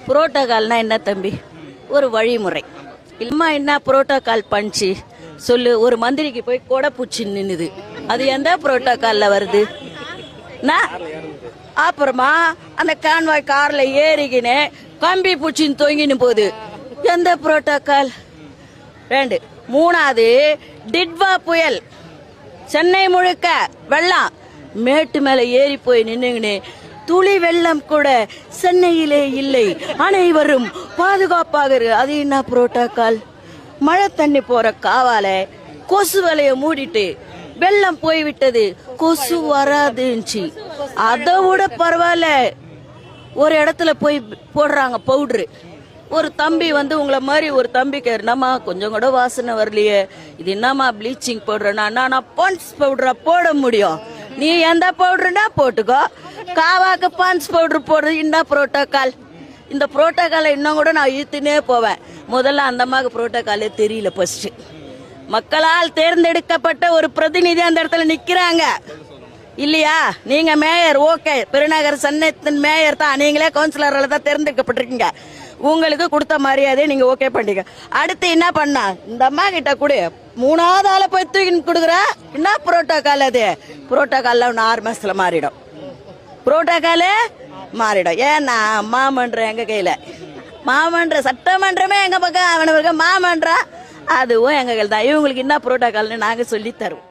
புரோட்டோகால்னா என்ன தம்பி? ஒரு வழிமுறை. இல்லம்மா என்ன புரோட்டோகால் பண்ணிச்சு சொல்லு. ஒரு மந்திரிக்கு போய் கொடை பூச்சி நின்னுது, அது எந்த புரோட்டோகால்ல வருது? அப்புறமா அந்த கான்வாய் கார்ல ஏறிக்கினே கம்பி பூச்சின்னு தொங்கின்னு போகுது, எந்த புரோட்டோகால்? 2. 3வது டிட்வா புயல், சென்னை முழுக்க வெள்ளம், மேட்டு மேல ஏறி போய் நின்னுங்கன்னு துளி வெள்ளம் கூட சென்னையிலே இல்லை, அனைவரும் பாதுகாப்பாக. அது என்ன புரோட்டோகால்? மழை தண்ணி போற காவால கொசு வலைய மூடிட்டு வெள்ளம் போய்விட்டது, கொசு வராதுச்சு. அதை விட பரவாயில்ல, ஒரு இடத்துல போய் போடுறாங்க பவுடரு. ஒரு தம்பி வந்து உங்களை மாதிரி ஒரு தம்பி என்னம்மா கொஞ்சம் கூட வாசனை வரலையே, இது என்னம்மா ப்ளீச்சிங் பவுடர்னா? நான் பான்ஸ் பவுடரா போட முடியும், நீ எந்த பவுடருனா போட்டுக்கோ. காவாக்கு பான்ஸ் பவுடர் போடுறது என்ன புரோட்டோகால்? இந்த புரோட்டோகாலை இன்னும் கூட நான் இழுத்துனே போவேன். முதல்ல அந்த அம்மாவுக்கு புரோட்டோகாலே தெரியல. ஃபர்ஸ்ட் மக்களால் தேர்ந்தெடுக்கப்பட்ட ஒரு பிரதிநிதி அந்த இடத்துல நிக்கிறாங்க இல்லையா? நீங்க மேயர், ஓகே, பெருநகர் சென்னைத்தின் மேயர் தான், நீங்களே கவுன்சிலரால தான் தேர்ந்தெடுக்கப்பட்டிருக்கீங்க, உங்களுக்கு கொடுத்த மரியாதையை நீங்க ஓகே பண்ணிக்க. அடுத்து என்ன பண்ணா? இந்த அம்மா கிட்ட கொடு, 3வது ஆளை போய் தூக்கின்னு கொடுக்குற. என்ன புரோட்டோகால் அது? புரோட்டோகால்ல 6 மாசத்துல மாறிடும், புரோட்டோகாலே மாறிடும். ஏன்னா மாமன்றம் எங்க கையில, மாமன்ற சட்டமன்றமே எங்க பக்கம், அவனுக்கு மாமன்றம் அதுவும் எங்க கையில் தான். இவங்களுக்கு என்ன புரோட்டோகால்னு நாங்க சொல்லி தருவோம்.